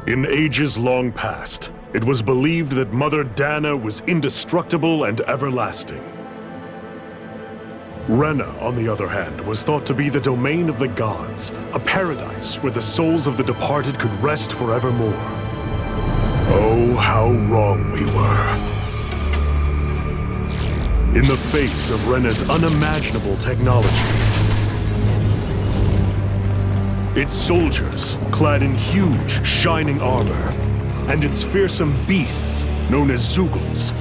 In ages long past, it was believed that Mother Dana was indestructible and everlasting. Rena, on the other hand, was thought to be the domain of the gods, a paradise where the souls of the departed could rest forevermore. Oh, how wrong we were. In the face of Rena's unimaginable technology, its soldiers, clad in huge, shining armor, and its fearsome beasts, known as Zeugles.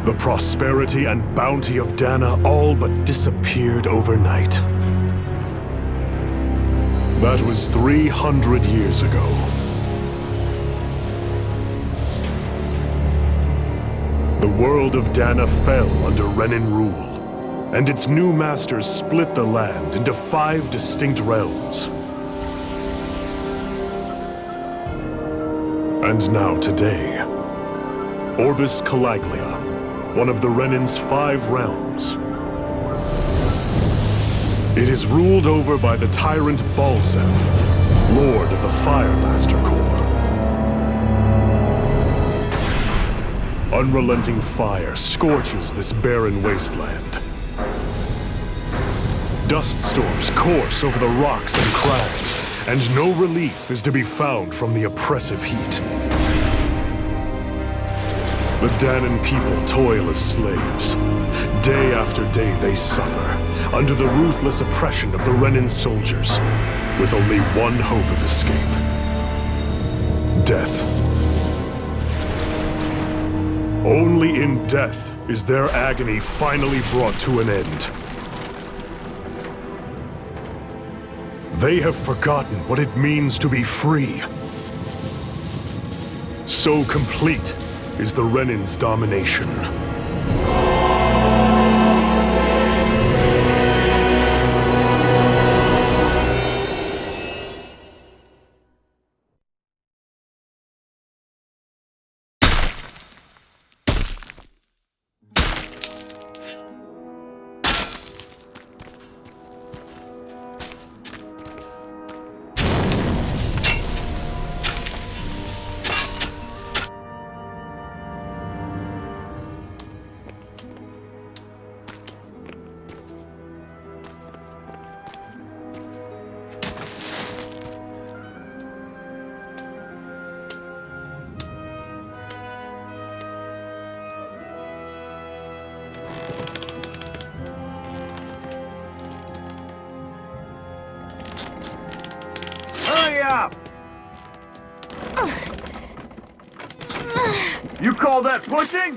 The prosperity and bounty of Dana all but disappeared overnight. That was 300 years ago. The world of Dana fell under Renan rule, and its new masters split the land into 5 distinct realms. And now today, Orbis Calaglia, one of the Renan's 5 realms. It is ruled over by the tyrant Balseph, Lord of the Firemaster Corps. Unrelenting fire scorches this barren wasteland. Dust storms course over the rocks and crags, and no relief is to be found from the oppressive heat. The Danan people toil as slaves. Day after day they suffer, under the ruthless oppression of the Renan soldiers, with only one hope of escape. Death. Only in death is their agony finally brought to an end. They have forgotten what it means to be free. So complete is the Renan's domination. Up. You call that pushing?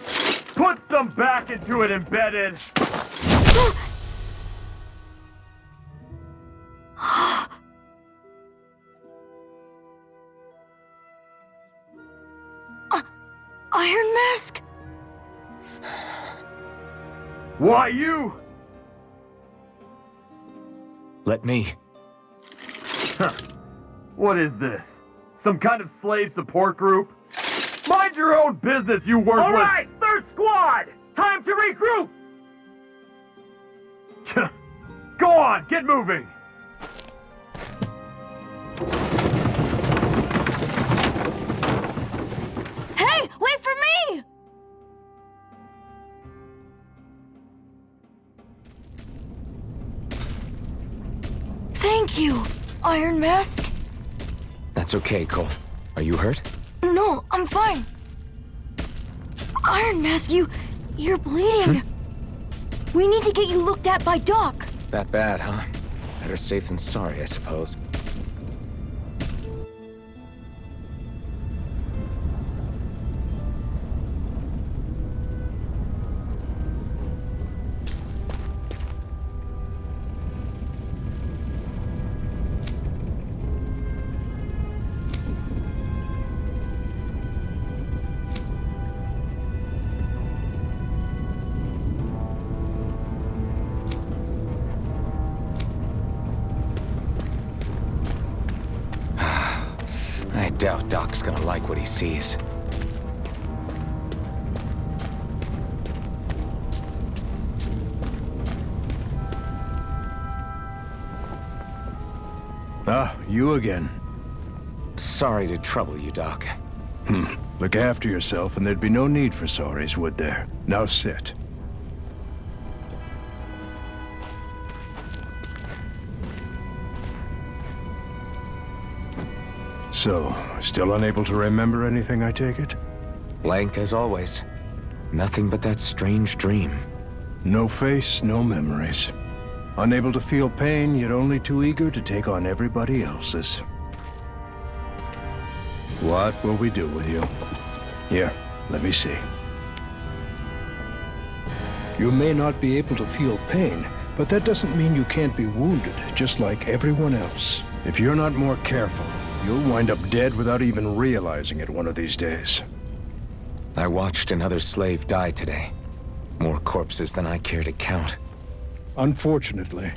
Put some back into it, embedded. Iron Mask? Why you? Let me. Huh. What is this? Some kind of slave support group? Mind your own business, you worthless— All right, third squad! Time to regroup! Go on, get moving! Hey, wait for me! Thank you, Iron Mask. That's okay, Cole. Are you hurt? No, I'm fine. Iron Mask, you're bleeding. We need to get you looked at by Doc. That bad, huh? Better safe than sorry, I suppose. I doubt Doc's gonna like what he sees. Ah, you again. Sorry to trouble you, Doc. Look after yourself and there'd be no need for sorries, would there? Now sit. So, still unable to remember anything, I take it? Blank as always. Nothing but that strange dream. No face, no memories. Unable to feel pain, yet only too eager to take on everybody else's. What will we do with you? Here, let me see. You may not be able to feel pain, but that doesn't mean you can't be wounded, just like everyone else. If you're not more careful, you'll wind up dead without even realizing it one of these days. I watched another slave die today. More corpses than I care to count. Unfortunately,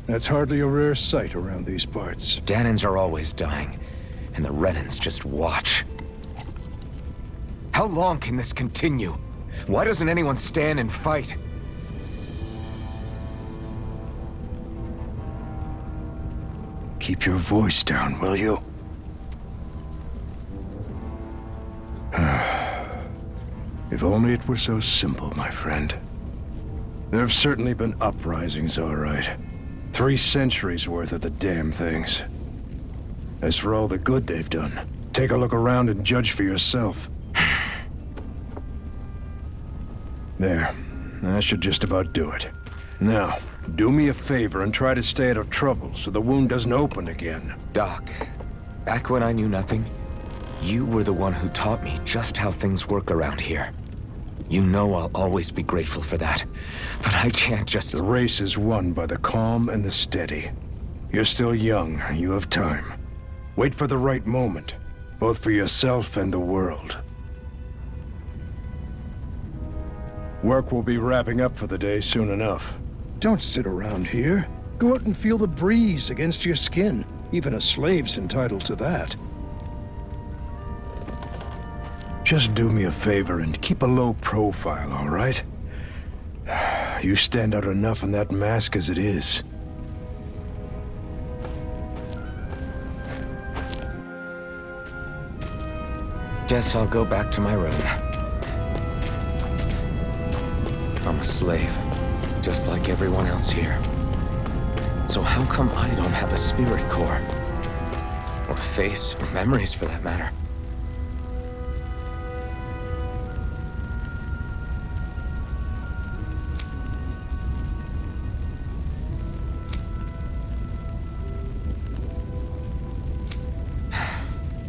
that's hardly a rare sight around these parts. Dahnans are always dying, and the Renans just watch. How long can this continue? Why doesn't anyone stand and fight? Keep your voice down, will you? If only it were so simple, my friend. There have certainly been uprisings, all right. 3 centuries worth of the damn things. As for all the good they've done, take a look around and judge for yourself. There. That should just about do it. Now, do me a favor and try to stay out of trouble so the wound doesn't open again. Doc, back when I knew nothing, you were the one who taught me just how things work around here. You know I'll always be grateful for that. But I can't just... The race is won by the calm and the steady. You're still young. You have time. Wait for the right moment, both for yourself and the world. Work will be wrapping up for the day soon enough. Don't sit around here. Go out and feel the breeze against your skin. Even a slave's entitled to that. Just do me a favor and keep a low profile, all right? You stand out enough in that mask as it is. Guess I'll go back to my room. I'm a slave, just like everyone else here. So how come I don't have a spirit core? Or face, or memories for that matter?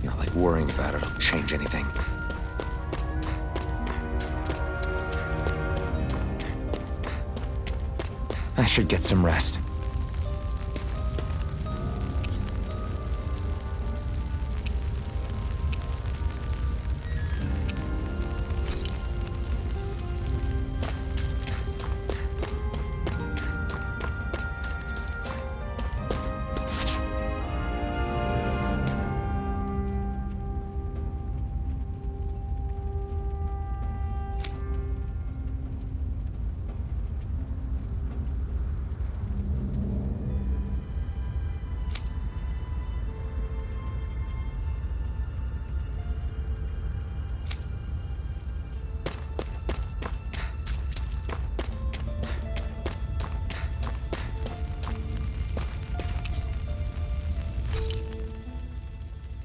Not like worrying about it'll change anything. I should get some rest.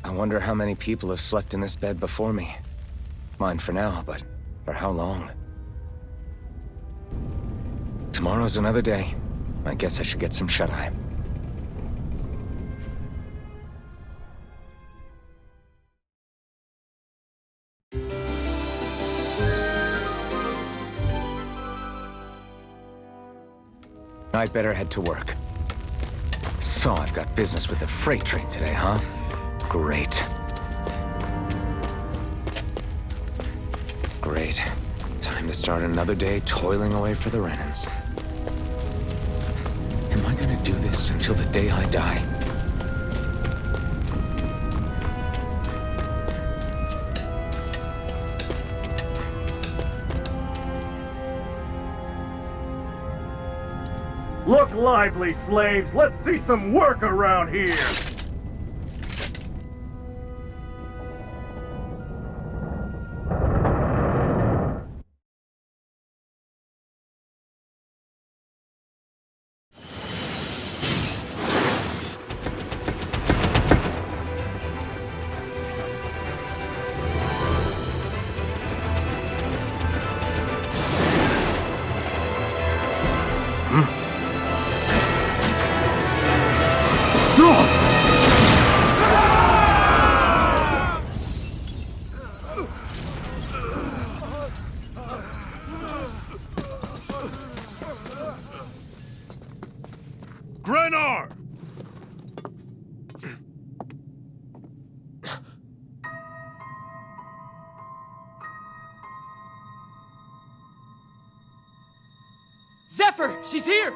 I wonder how many people have slept in this bed before me. Mine for now, but for how long? Tomorrow's another day. I guess I should get some shut-eye. I'd better head to work. So I've got business with the freight train today, huh? Great. Great. Time to start another day toiling away for the Renans. Am I gonna do this until the day I die? Look lively, slaves! Let's see some work around here! are! Zephyr! She's here!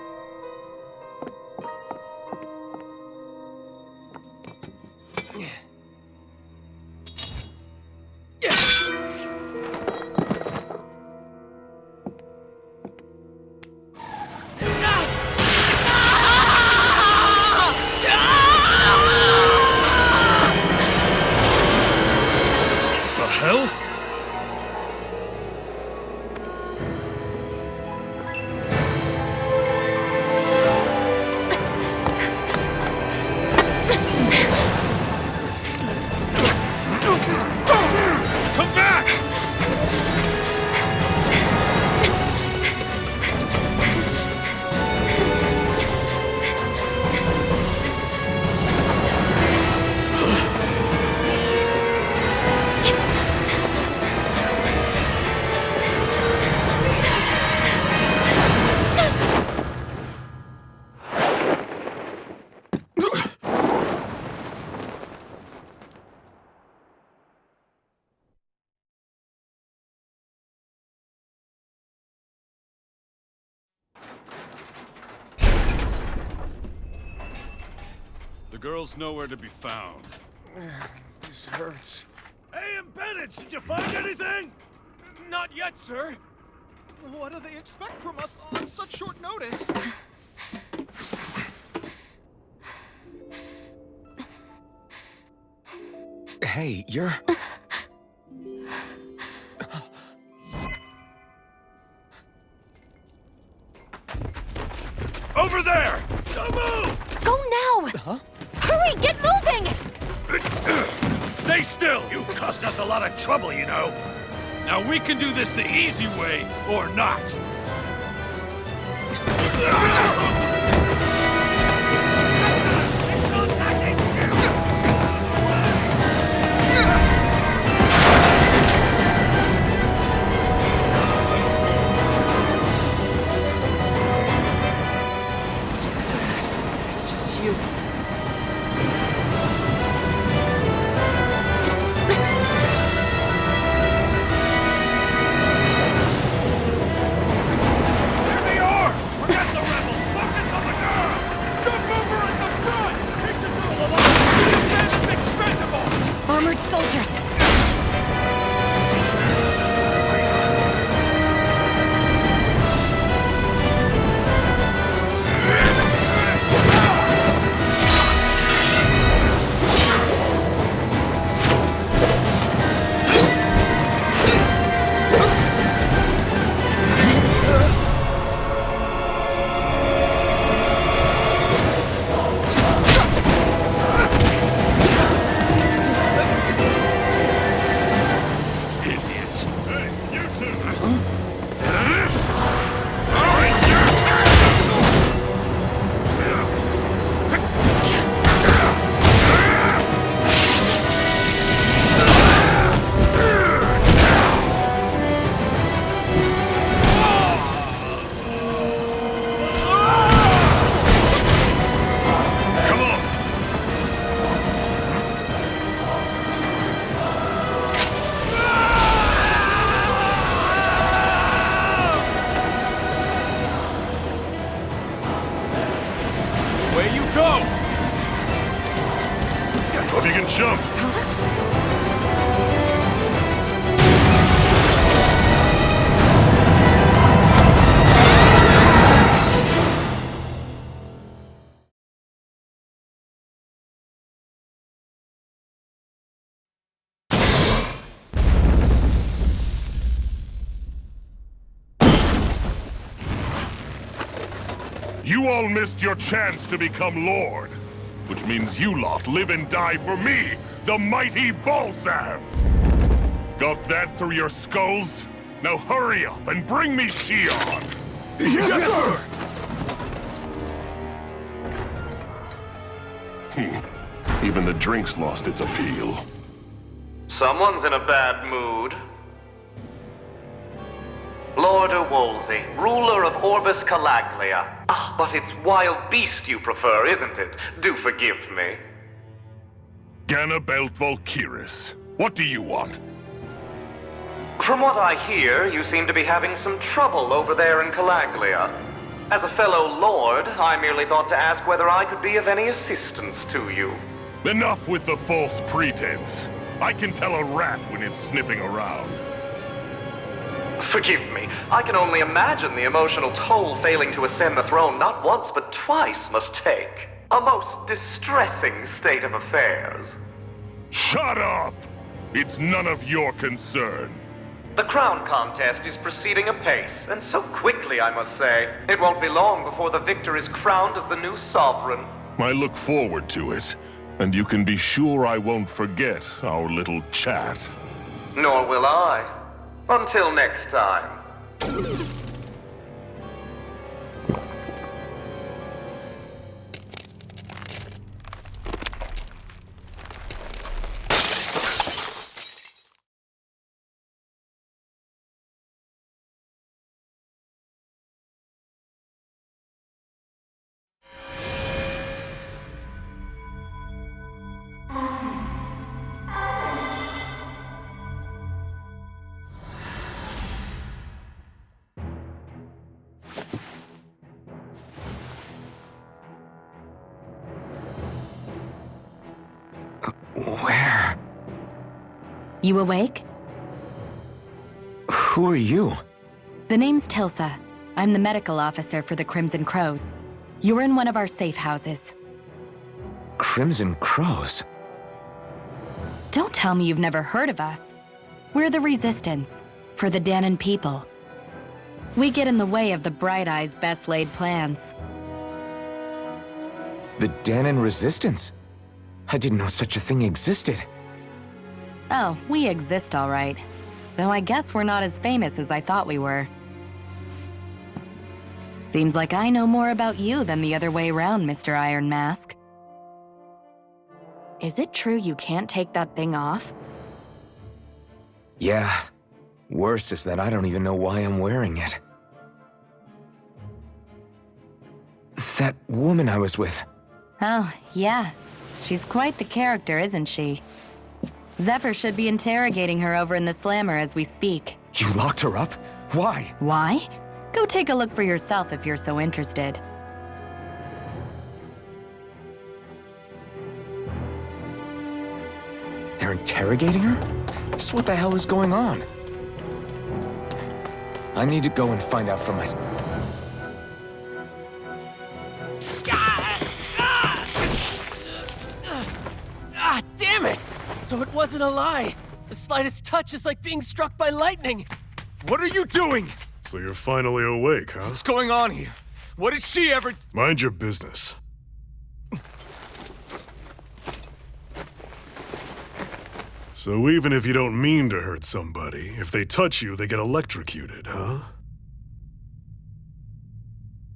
The hell? Come back! The girl's nowhere to be found. This hurts. Hey, Embedded, did you find anything? Not yet, sir! What do they expect from us on such short notice? Hey, you're... Over there! Don't move! Go now! Huh? Hurry, get moving! Stay still! You caused us a lot of trouble, you know. Now we can do this the easy way, or not. So bad. It's just you. Here they are! Forget the rebels! Focus on the girl! Jump over at the front! Take the girl along! This man is expendable! Armored soldiers! Idiots! Hey, you two! All right, come on! Away you go! Hope you can jump! You all missed your chance to become Lord. Which means you lot live and die for me, the mighty Balzav! Got that through your skulls? Now hurry up and bring me Shion! Yes, sir! Even the drink's lost its appeal. Someone's in a bad mood. Lord Wolsey, ruler of Orbis Calaglia. Ah, but it's wild beast you prefer, isn't it? Do forgive me. Ganabelt Volkiris. What do you want? From what I hear, you seem to be having some trouble over there in Calaglia. As a fellow lord, I merely thought to ask whether I could be of any assistance to you. Enough with the false pretense. I can tell a rat when it's sniffing around. Forgive me, I can only imagine the emotional toll failing to ascend the throne not once but twice must take. A most distressing state of affairs. Shut up! It's none of your concern. The crown contest is proceeding apace, and so quickly, I must say. It won't be long before the victor is crowned as the new sovereign. I look forward to it, and you can be sure I won't forget our little chat. Nor will I. Until next time. Where? You awake? Who are you? The name's Tilsa. I'm the medical officer for the Crimson Crows. You're in one of our safe houses. Crimson Crows? Don't tell me you've never heard of us. We're the Resistance, for the Dahnan people. We get in the way of the Bright Eye's best laid plans. The Dahnan Resistance? I didn't know such a thing existed. Oh, we exist all right. Though I guess we're not as famous as I thought we were. Seems like I know more about you than the other way around, Mr. Iron Mask. Is it true you can't take that thing off? Yeah. Worse is that I don't even know why I'm wearing it. That woman I was with. Oh, yeah. She's quite the character, isn't she? Zephyr should be interrogating her over in the Slammer as we speak. You locked her up? Why? Why? Go take a look for yourself if you're so interested. They're interrogating her? Just what the hell is going on? I need to go and find out for myself. Ah, damn it! So it wasn't a lie. The slightest touch is like being struck by lightning. What are you doing? So you're finally awake, huh? What's going on here? What did she ever... Mind your business. So even if you don't mean to hurt somebody, if they touch you, they get electrocuted, huh?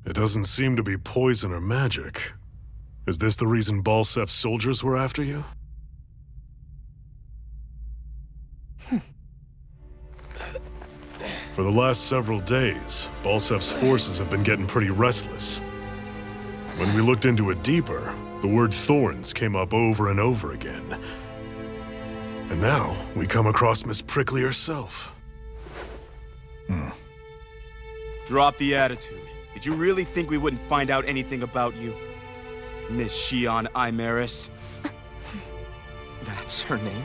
It doesn't seem to be poison or magic. Is this the reason Balsef's soldiers were after you? For the last several days, Balsef's forces have been getting pretty restless. When we looked into it deeper, the word Thorns came up over and over again. And now, we come across Miss Prickly herself. Drop the attitude. Did you really think we wouldn't find out anything about you? Miss Shion Imaris? That's her name?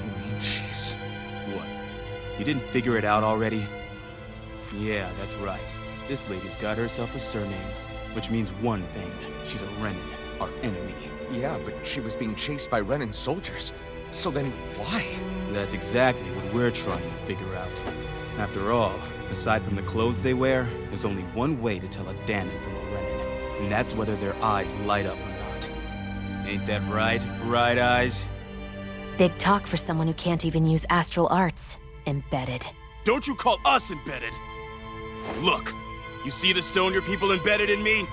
You mean she's... What? You didn't figure it out already? Yeah, that's right. This lady's got herself a surname, which means one thing. She's a Renan, our enemy. Yeah, but she was being chased by Renan soldiers. So then, why? That's exactly what we're trying to figure out. After all, aside from the clothes they wear, there's only one way to tell a Dahnan from a Renan, and that's whether their eyes light up or not. Ain't that right, Bright Eyes? Big talk for someone who can't even use astral arts. Embedded. Don't you call us embedded! Look, you see the stone your people embedded in me?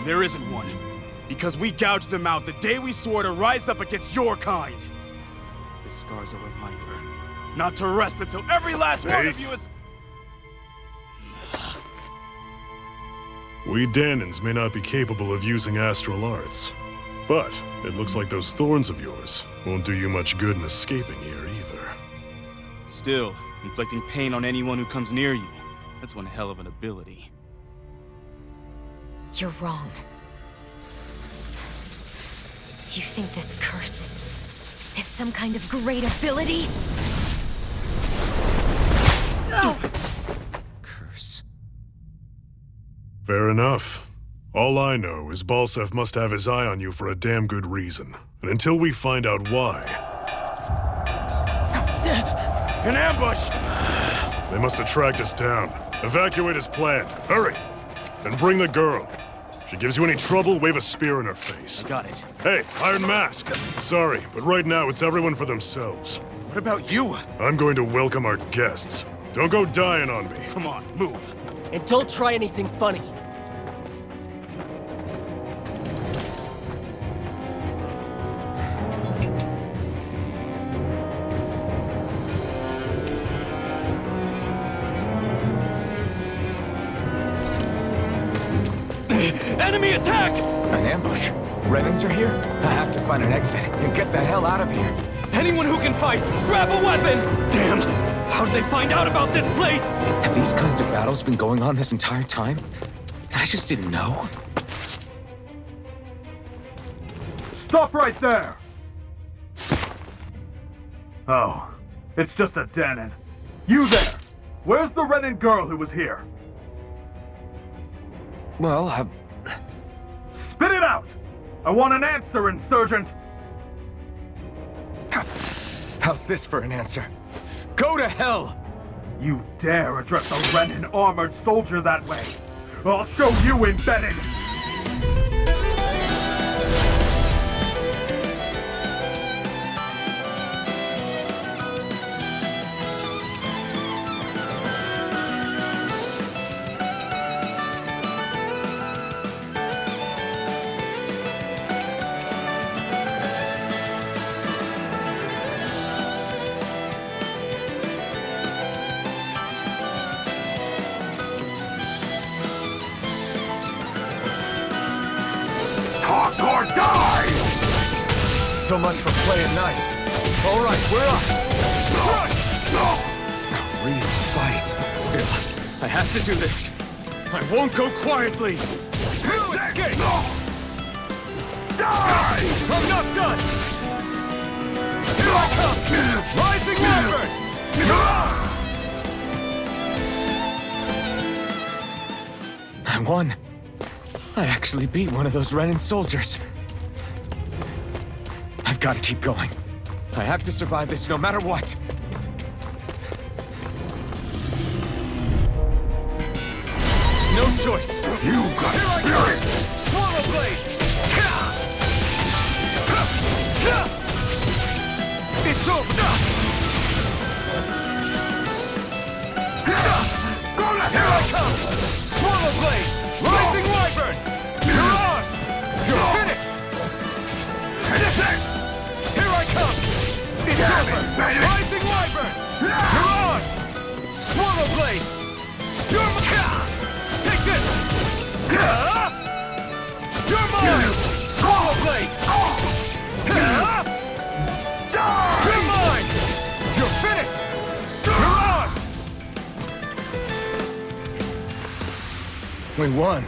There isn't one. Because we gouged them out the day we swore to rise up against your kind. This scar's a reminder not to rest until every last one of you is... We Danans may not be capable of using astral arts, but it looks like those thorns of yours won't do you much good in escaping here either. Still, inflicting pain on anyone who comes near you. That's one hell of an ability. You're wrong. You think this curse is some kind of great ability? Curse. Fair enough. All I know is Balsef must have his eye on you for a damn good reason. And until we find out why... An ambush! They must have tracked us down. Evacuate as planned. Hurry! And bring the girl. If she gives you any trouble, wave a spear in her face. Got it. Hey, Iron Mask. Sorry, but right now it's everyone for themselves. What about you? I'm going to welcome our guests. Don't go dying on me. Come on, move. And don't try anything funny. Enemy attack! An ambush? Renans are here? I have to find an exit and get the hell out of here. Anyone who can fight, grab a weapon! Damn! How'd they find out about this place? Have these kinds of battles been going on this entire time? I just didn't know. Stop right there! Oh, it's just a Danan. You there! Where's the Renan girl who was here? Well, Spit it out! I want an answer, Insurgent! how's this for an answer? Go to hell! You dare address a Renan armored soldier that way? I'll show you embedded! Talk or die! So much for playing nice. All right, we're up. A real fight. Still, I have to do this. I won't go quietly. Escape! Die! I'm not done! Here I come! Rising Wyvern! I won. I actually beat one of those Renan soldiers. I've got to keep going. I have to survive this no matter what. No choice. You got spirit! Swallow Blade! It's over! Here I come! Swallow Blade! Rising Wyvern! Mirage! You're finished! Here I come! It's over! Rising Wyvern! Mirage! Swallow Blade! You're take this! You're mine! Swallow Blade! You're mine! You're finished! Mirage! We won.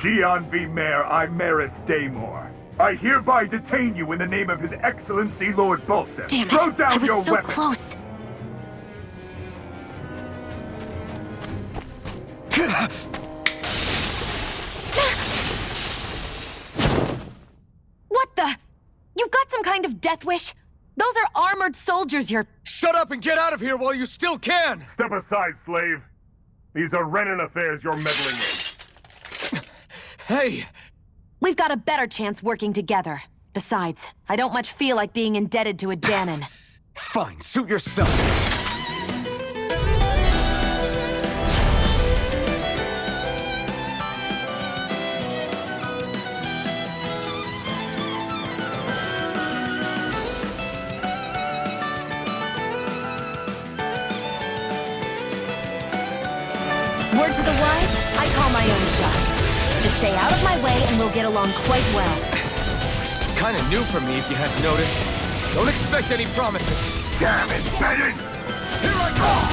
Xi'an V. Mayor Imaris Daymore. I hereby detain you in the name of His Excellency Lord Balsef. Damn it! Throw down I was your so weapon. close. What the? You've got some kind of death wish? Those are armored soldiers you're... Shut up and get out of here while you still can! Step aside, slave. These are Renan affairs you're meddling in. Hey! We've got a better chance working together. Besides, I don't much feel like being indebted to a Danan. Fine, suit yourself. Word to the wise, I call my own shots. Just stay out of my way and we'll get along quite well. It's kind of new for me, if you hadn't noticed. Don't expect any promises. Damn it, Bennett! Here I come!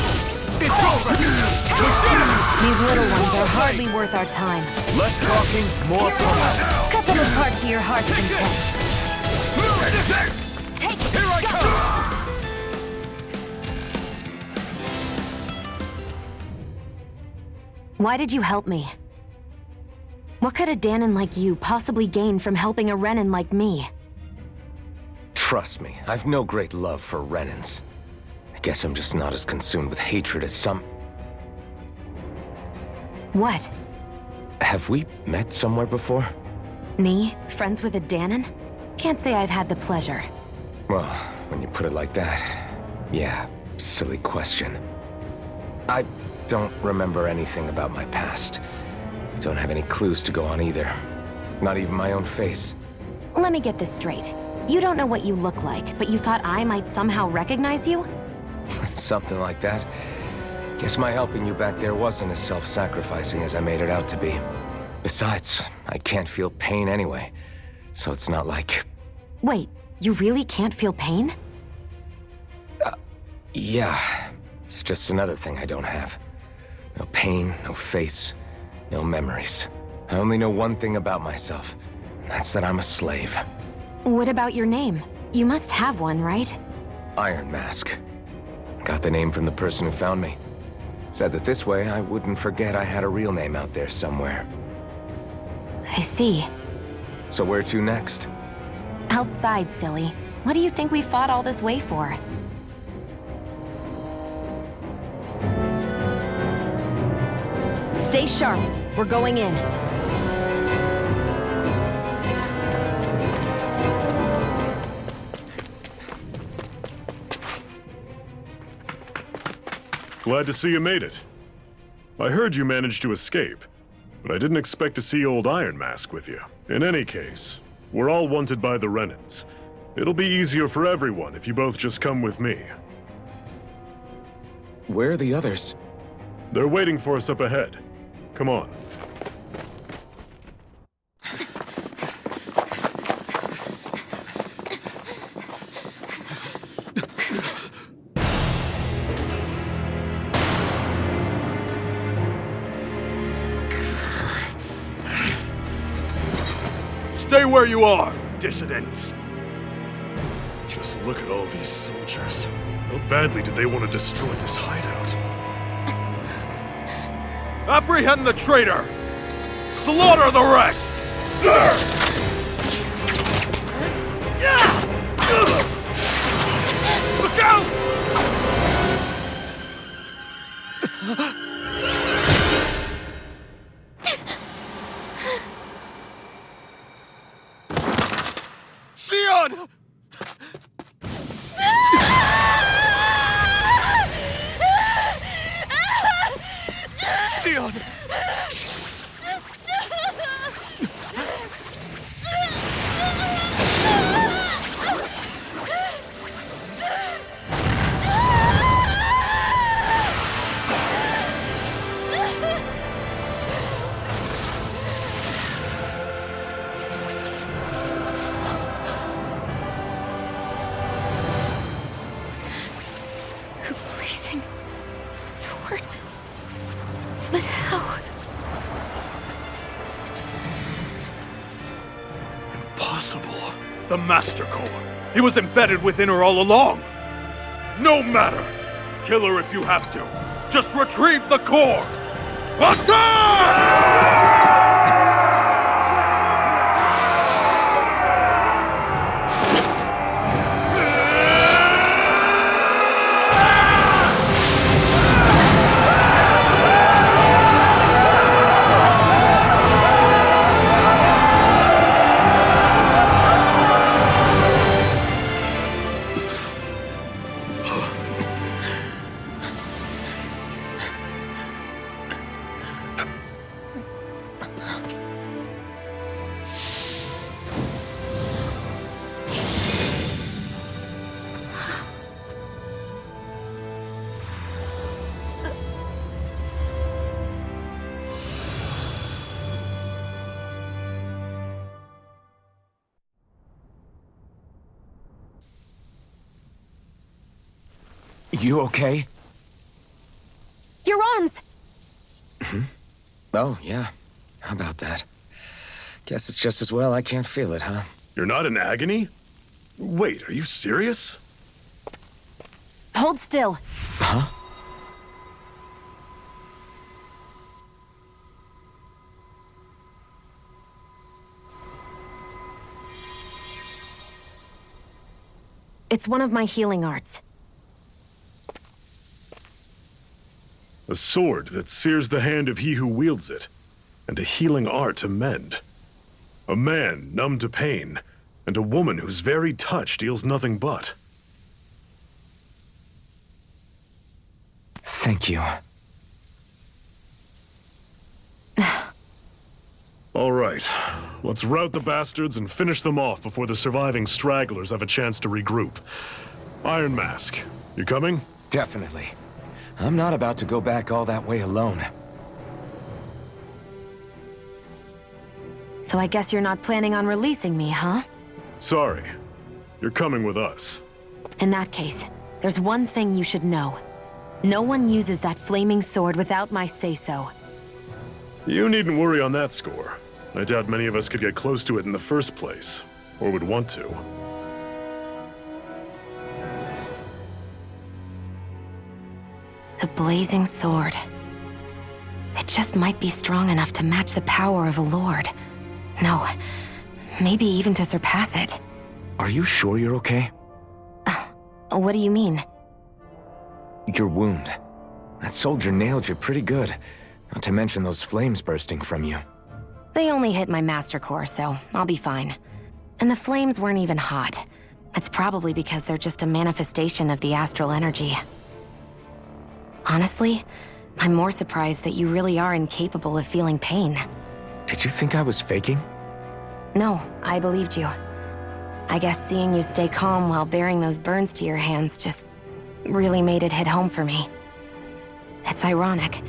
It's over! These little ones are hardly worth our time. Less talking, more combat. Cut them apart to your heart's content. Take it! Here I come! Why did you help me? What could a Danon like you possibly gain from helping a Renan like me? Trust me, I've no great love for Renans. I guess I'm just not as consumed with hatred as some... What? Have we met somewhere before? Me? Friends with a Danon? Can't say I've had the pleasure. Well, when you put it like that, yeah, silly question. I don't remember anything about my past. Don't have any clues to go on either. Not even my own face. Let me get this straight. You don't know what you look like, but you thought I might somehow recognize you? Something like that. Guess my helping you back there wasn't as self-sacrificing as I made it out to be. Besides, I can't feel pain anyway, so it's not like... Wait, you really can't feel pain? Yeah. It's just another thing I don't have. No pain, no face, no memories. I only know one thing about myself, and that's that I'm a slave. What about your name? You must have one, right? Iron Mask. Got the name from the person who found me. Said that this way I wouldn't forget I had a real name out there somewhere. I see. So where to next? Outside, silly. What do you think we fought all this way for? Stay sharp. We're going in. Glad to see you made it. I heard you managed to escape, but I didn't expect to see old Iron Mask with you. In any case, we're all wanted by the Renans. It'll be easier for everyone if you both just come with me. Where are the others? They're waiting for us up ahead. Come on. Stay where you are, dissidents. Just look at all these soldiers. How badly did they want to destroy this hideout? Apprehend the traitor! Slaughter the rest! Look out! Sion! Sion! A blazing sword. But how? Impossible. The Master Core. He was embedded within her all along. No matter. Kill her if you have to. Just retrieve the core. Attack! You okay? Your arms! Oh, yeah. How about that? Guess it's just as well I can't feel it, huh? You're not in agony? Wait, are you serious? Hold still. Huh? It's one of my healing arts. A sword that sears the hand of he who wields it, and a healing art to mend. A man numb to pain, and a woman whose very touch deals nothing but. Thank you. All right, let's rout the bastards and finish them off before the surviving stragglers have a chance to regroup. Iron Mask, you coming? Definitely. I'm not about to go back all that way alone. So I guess you're not planning on releasing me, huh? Sorry. You're coming with us. In that case, there's one thing you should know. No one uses that flaming sword without my say-so. You needn't worry on that score. I doubt many of us could get close to it in the first place, or would want to. The blazing sword. It just might be strong enough to match the power of a lord. No, maybe even to surpass it. Are you sure you're okay? What do you mean? Your wound. That soldier nailed you pretty good. Not to mention those flames bursting from you. They only hit my master core, so I'll be fine. And the flames weren't even hot. It's probably because they're just a manifestation of the astral energy. Honestly, I'm more surprised that you really are incapable of feeling pain. Did you think I was faking? No, I believed you. I guess seeing you stay calm while bearing those burns to your hands just really made it hit home for me. It's ironic.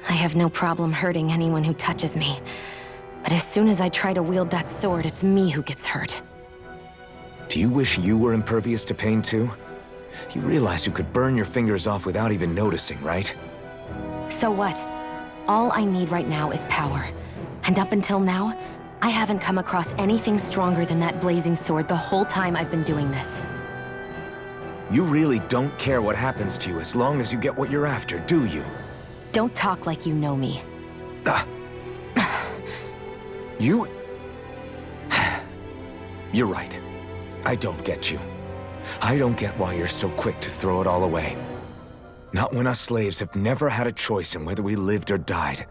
I have no problem hurting anyone who touches me. But as soon as I try to wield that sword, it's me who gets hurt. Do you wish you were impervious to pain too? You realize you could burn your fingers off without even noticing, right? So what? All I need right now is power. And up until now, I haven't come across anything stronger than that blazing sword the whole time I've been doing this. You really don't care what happens to you as long as you get what you're after, do you? Don't talk like you know me. You... You're right. I don't get you. I don't get why you're so quick to throw it all away. Not when us slaves have never had a choice in whether we lived or died.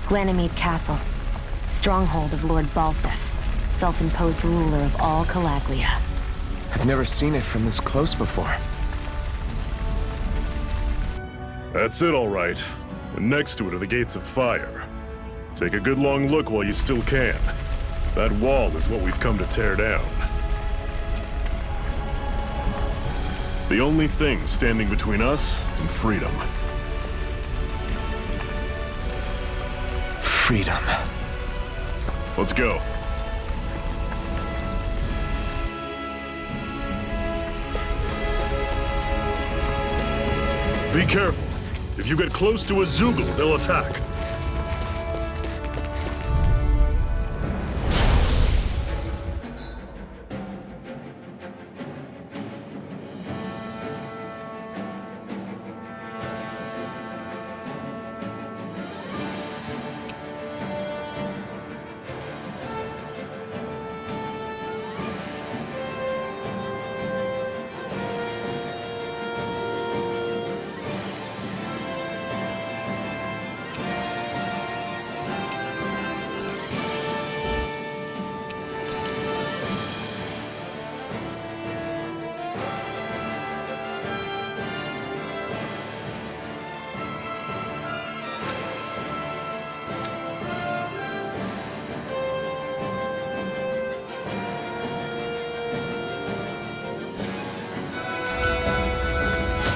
Glanimede Castle, stronghold of Lord Balseph, self-imposed ruler of all Calaglia. I've never seen it from this close before. That's it, all right. And next to it are the Gates of Fire. Take a good long look while you still can. That wall is what we've come to tear down. The only thing standing between us and freedom. Freedom. Let's go. Be careful. If you get close to a Zoogle, they'll attack.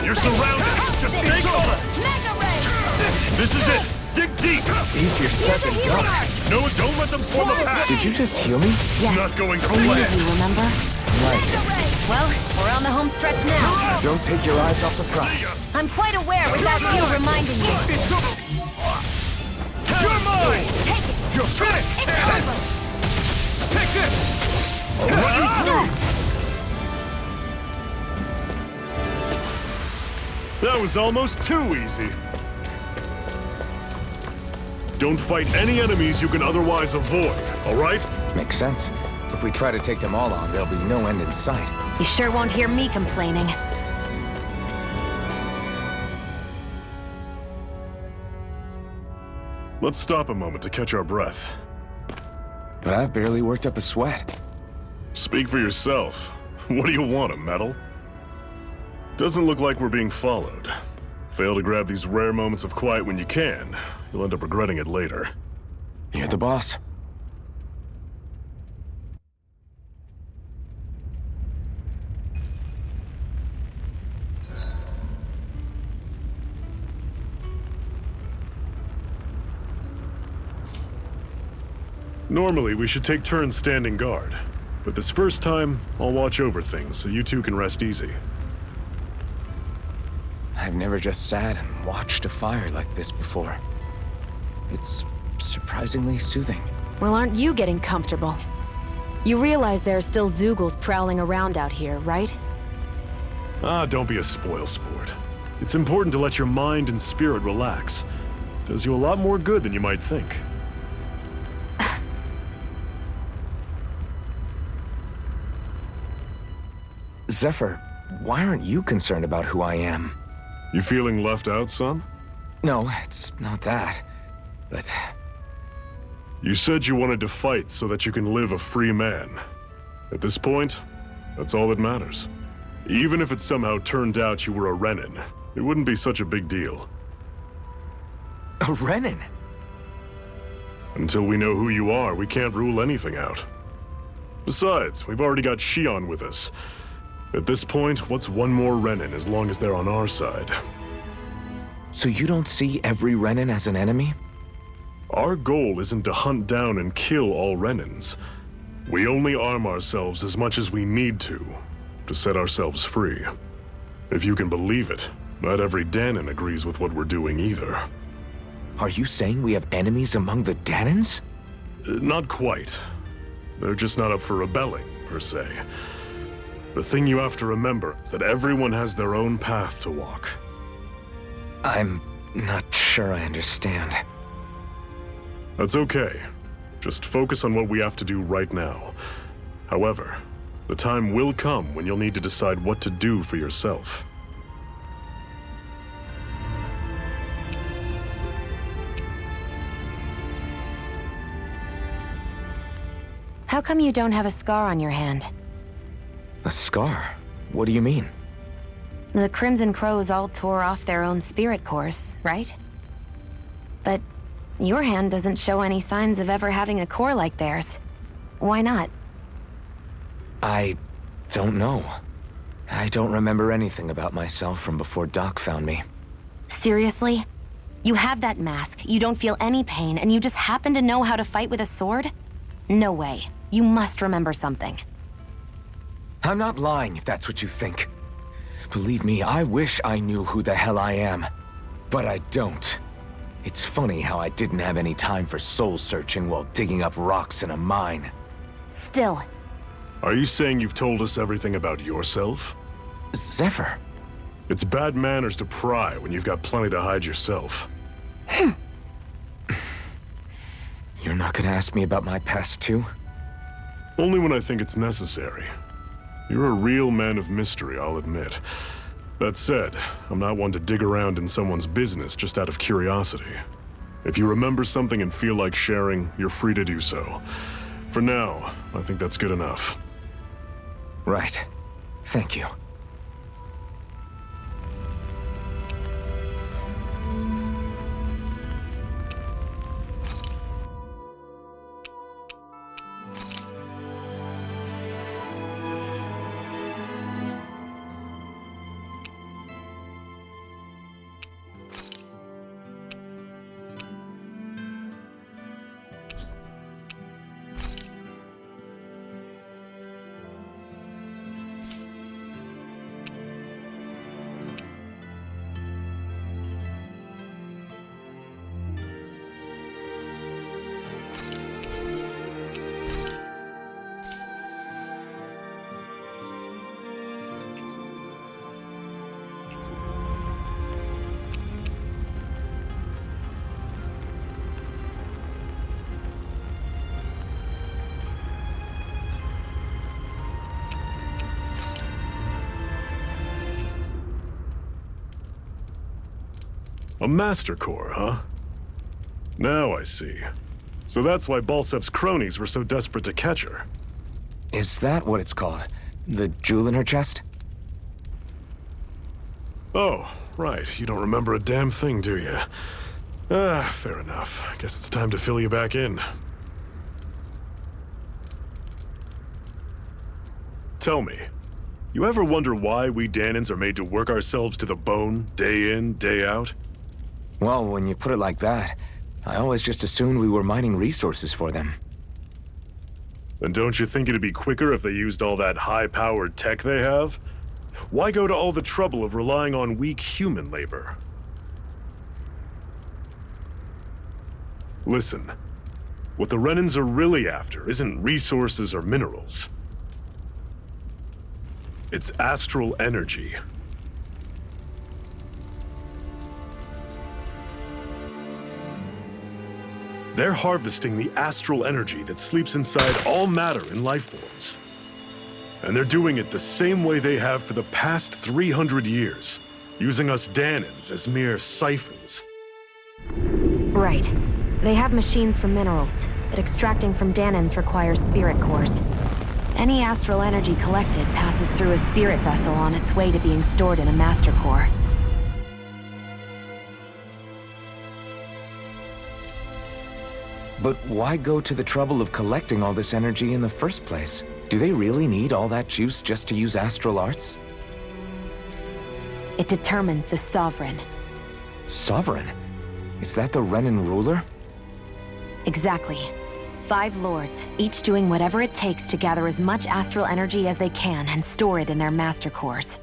You're surrounded! Just stay calm! This is it! Dig deep! Easier said than done. No, don't let them form a path! Did you just heal me? Yes. Not going to Only plan. you remember? Right. Well, we're on the home stretch now. Don't take your eyes off the prize. I'm quite aware without you reminding me. You're mine! Take it! You're finished! It's over! Take this! I'll run you through! That was almost too easy. Don't fight any enemies you can otherwise avoid, all right? Makes sense. If we try to take them all on, there'll be no end in sight. You sure won't hear me complaining. Let's stop a moment to catch our breath. But I've barely worked up a sweat. Speak for yourself. What do you want, a medal? Doesn't look like we're being followed. Fail to grab these rare moments of quiet when you can. You'll end up regretting it later. You're the boss. Normally, we should take turns standing guard. But this first time, I'll watch over things so you two can rest easy. I've never just sat and watched a fire like this before. It's surprisingly soothing. Well, aren't you getting comfortable? You realize there are still Zoogles prowling around out here, right? Ah, don't be a spoilsport. It's important to let your mind and spirit relax. Does you a lot more good than you might think. Zephyr, why aren't you concerned about who I am? You feeling left out, son? No, it's not that. But You said you wanted to fight so that you can live a free man. At this point, that's all that matters. Even if it somehow turned out you were a Renin, it wouldn't be such a big deal. a Renin? Until we know who you are, we can't rule anything out. Besides, we've already got Shion with us. At this point, what's one more Renin as long as they're on our side? So you don't see every Renin as an enemy? Our goal isn't to hunt down and kill all Renins. We only arm ourselves as much as we need to set ourselves free. If you can believe it, not every Danan agrees with what we're doing either. Are you saying we have enemies among the Danans? Not quite. They're just not up for rebelling, per se. The thing you have to remember is that everyone has their own path to walk. I'm not sure I understand. That's okay. Just focus on what we have to do right now. However, the time will come when you'll need to decide what to do for yourself. How come you don't have a scar on your hand? A scar? What do you mean? The Crimson Crows all tore off their own spirit cores, right? But your hand doesn't show any signs of ever having a core like theirs. Why not? I don't know. I don't remember anything about myself from before Doc found me. Seriously? You have that mask, you don't feel any pain, and you just happen to know how to fight with a sword? No way. You must remember something. I'm not lying if that's what you think. Believe me, I wish I knew who the hell I am. But I don't. It's funny how I didn't have any time for soul-searching while digging up rocks in a mine. Still, Are you saying you've told us everything about yourself? Zephyr. It's bad manners to pry when you've got plenty to hide yourself. You're not gonna ask me about my past, too? Only when I think it's necessary. You're a real man of mystery, I'll admit. That said, I'm not one to dig around in someone's business just out of curiosity. If you remember something and feel like sharing, you're free to do so. For now, I think that's good enough. Right. Thank you. A Master Core, huh? Now I see. So that's why Balsev's cronies were so desperate to catch her. Is that what it's called? The jewel in her chest? Oh, right. You don't remember a damn thing, do you? Fair enough. Guess it's time to fill you back in. Tell me, you ever wonder why we Dahnans are made to work ourselves to the bone, day in, day out? Well, when you put it like that, I always just assumed we were mining resources for them. And don't you think it'd be quicker if they used all that high-powered tech they have? Why go to all the trouble of relying on weak human labor? Listen, what the Renans are really after isn't resources or minerals. It's astral energy. They're harvesting the astral energy that sleeps inside all matter in life forms. And they're doing it the same way they have for the past 300 years, using us Dahnans as mere siphons. right. They have machines for minerals, but extracting from Dahnans requires spirit cores. Any astral energy collected passes through a spirit vessel on its way to being stored in a master core. But why go to the trouble of collecting all this energy in the first place? Do they really need all that juice just to use astral arts? It determines the Sovereign. Sovereign? Is that the Renan ruler? Exactly. 5 lords, each doing whatever it takes to gather as much astral energy as they can and store it in their master cores.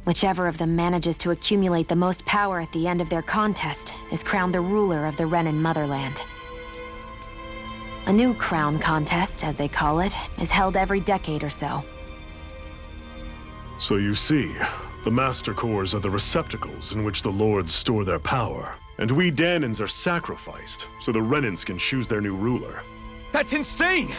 Whichever of them manages to accumulate the most power at the end of their contest is crowned the ruler of the Renan motherland. A new crown contest, as they call it, is held every decade or so. So you see, the Master Cores are the receptacles in which the Lords store their power. And we Dahnans are sacrificed, so the Renans can choose their new ruler. That's insane!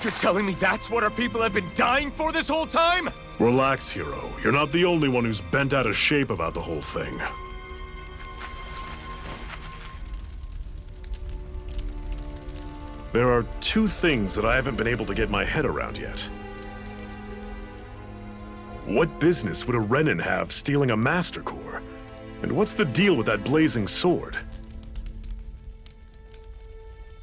You're telling me that's what our people have been dying for this whole time? Relax, hero. You're not the only one who's bent out of shape about the whole thing. There are 2 things that I haven't been able to get my head around yet. What business would a Renan have stealing a Master Core? And what's the deal with that blazing sword?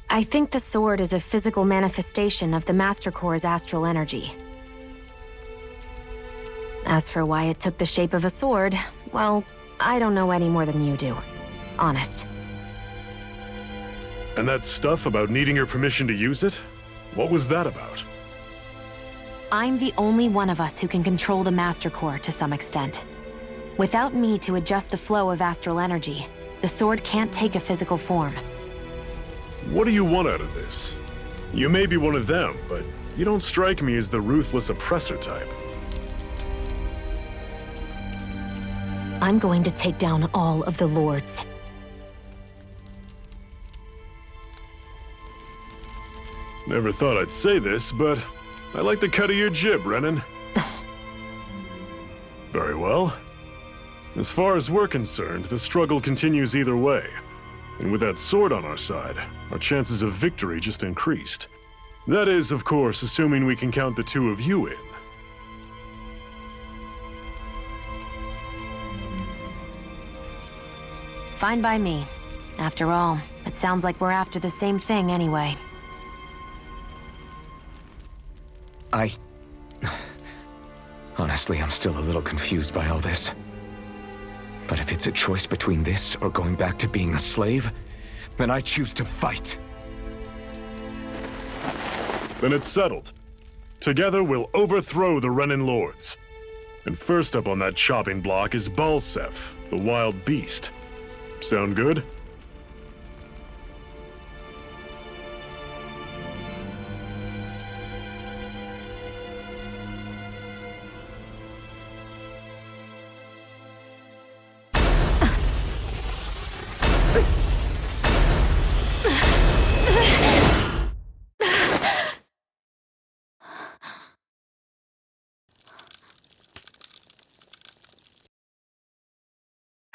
I think the sword is a physical manifestation of the Master Core's astral energy. As for why it took the shape of a sword, well, I don't know any more than you do. Honest. And that stuff about needing your permission to use it? What was that about? I'm the only one of us who can control the Master Core to some extent. Without me to adjust the flow of astral energy, the sword can't take a physical form. What do you want out of this? You may be one of them, but you don't strike me as the ruthless oppressor type. I'm going to take down all of the Lords. Never thought I'd say this, but I like the cut of your jib, Renan. Very well. As far as we're concerned, the struggle continues either way. And with that sword on our side, our chances of victory just increased. That is, of course, assuming we can count the two of you in. Fine by me. After all, it sounds like we're after the same thing anyway. Honestly, I'm still a little confused by all this. But if it's a choice between this or going back to being a slave, then I choose to fight. Then it's settled. Together we'll overthrow the Renan Lords. And first up on that chopping block is Balseph, the wild beast. Sound good?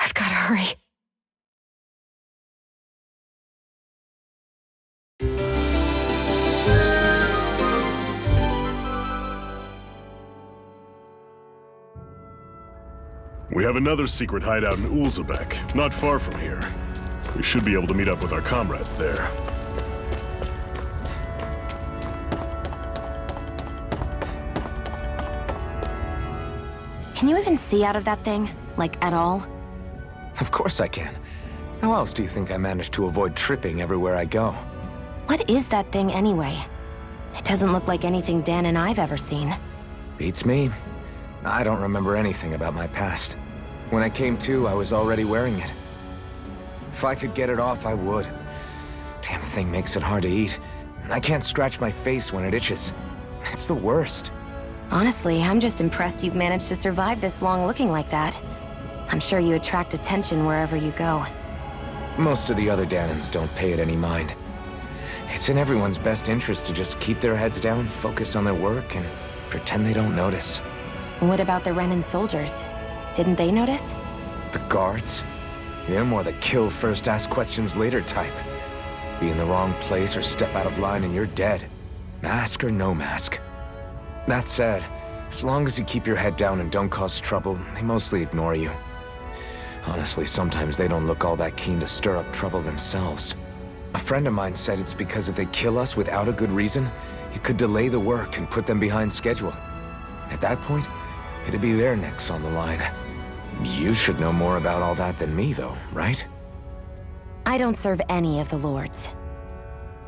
I've gotta hurry. We have another secret hideout in Ulzebek, not far from here. We should be able to meet up with our comrades there. Can you even see out of that thing? Like, at all? Of course I can. How else do you think I managed to avoid tripping everywhere I go? What is that thing anyway? It doesn't look like anything Dan and I've ever seen. Beats me. I don't remember anything about my past. When I came to, I was already wearing it. If I could get it off, I would. Damn thing makes it hard to eat, and I can't scratch my face when it itches. It's the worst. Honestly, I'm just impressed you've managed to survive this long looking like that. I'm sure you attract attention wherever you go. Most of the other Danans don't pay it any mind. It's in everyone's best interest to just keep their heads down, focus on their work, and pretend they don't notice. What about the Renan soldiers? Didn't they notice? The guards? They're more the kill first, ask questions later type. Be in the wrong place or step out of line and you're dead. Mask or no mask. That said, as long as you keep your head down and don't cause trouble, they mostly ignore you. Honestly, sometimes they don't look all that keen to stir up trouble themselves. A friend of mine said it's because if they kill us without a good reason, it could delay the work and put them behind schedule. At that point, it'd be their necks on the line. You should know more about all that than me, though, right? I don't serve any of the Lords.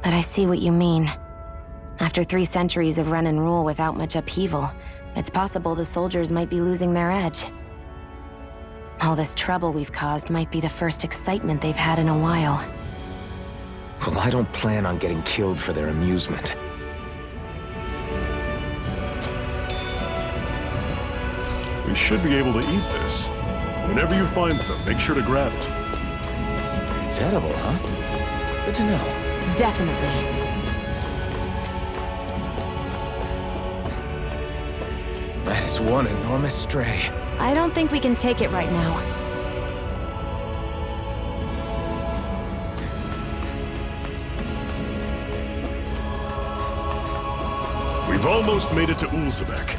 But I see what you mean. After 3 centuries of Renan rule without much upheaval, it's possible the soldiers might be losing their edge. All this trouble we've caused might be the first excitement they've had in a while. Well, I don't plan on getting killed for their amusement. We should be able to eat this. Whenever you find some, make sure to grab it. It's edible, huh? Good to know. Definitely. That is one enormous stray. I don't think we can take it right now. We've almost made it to Ulzebek.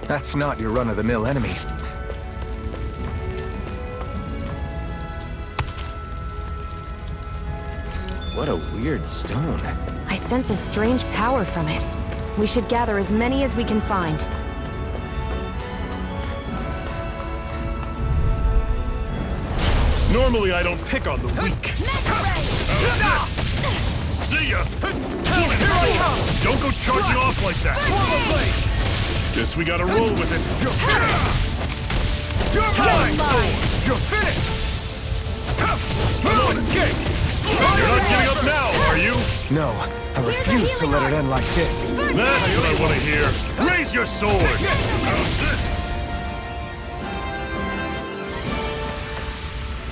That's not your run-of-the-mill enemy. What a weird stone. I sense a strange power from it. We should gather as many as we can find. Normally I don't pick on the weak. See ya! Don't go charging off like that! Guess we gotta roll with it. You're mine! You're finished! Come on, kick! You're not giving up now, are you? No, I refuse to let it end like this. That's what I want to hear. Raise your sword!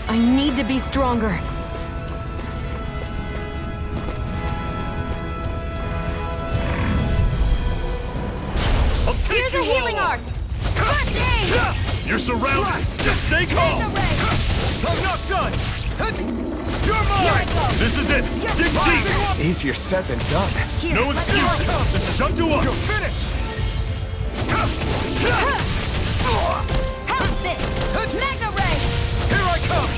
I need to be stronger. Here's a healing arc! You're surrounded! Just stay calm! I'm not done! You're mine! This is it! Dig deep! Easier said than done. No excuses! This is up to us! You're finished! Help this! Mega Ray! Here I come!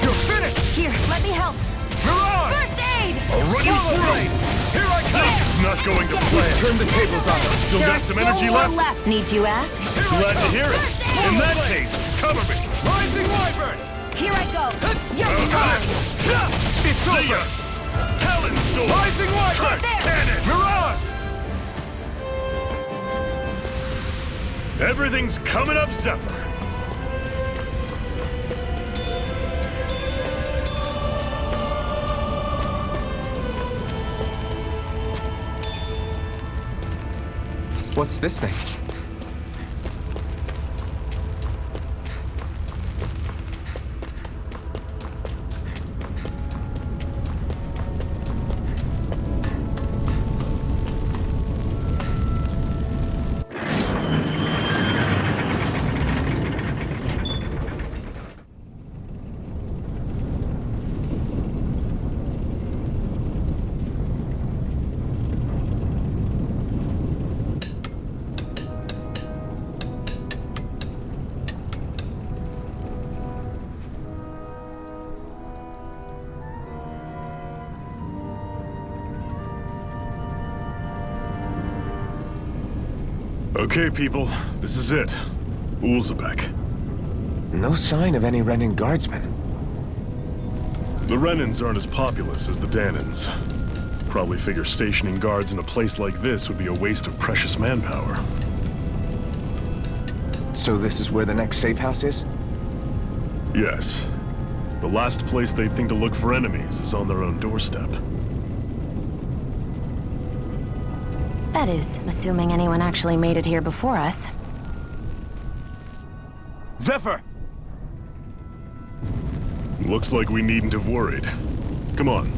You're finished! Here, let me help. Mirage! First aid! I'll run you through! Here I come! This is not going to plan! Turn the tables on them. Still got some energy left? Need you ask? Glad to hear it! In that case, cover me! Rising Wyvern! Here I go. It's See ya! Talon Storm! Rising Wyvern! Cannon! Mirage! Everything's coming up, Zephyr! What's this thing? Okay, people, this is it. Ulzebek. No sign of any Renan guardsmen. The Renans aren't as populous as the Danans. Probably figure stationing guards in a place like this would be a waste of precious manpower. So this is where the next safe house is? Yes. The last place they'd think to look for enemies is on their own doorstep. That is, assuming anyone actually made it here before us. Zephyr! Looks like we needn't have worried. Come on,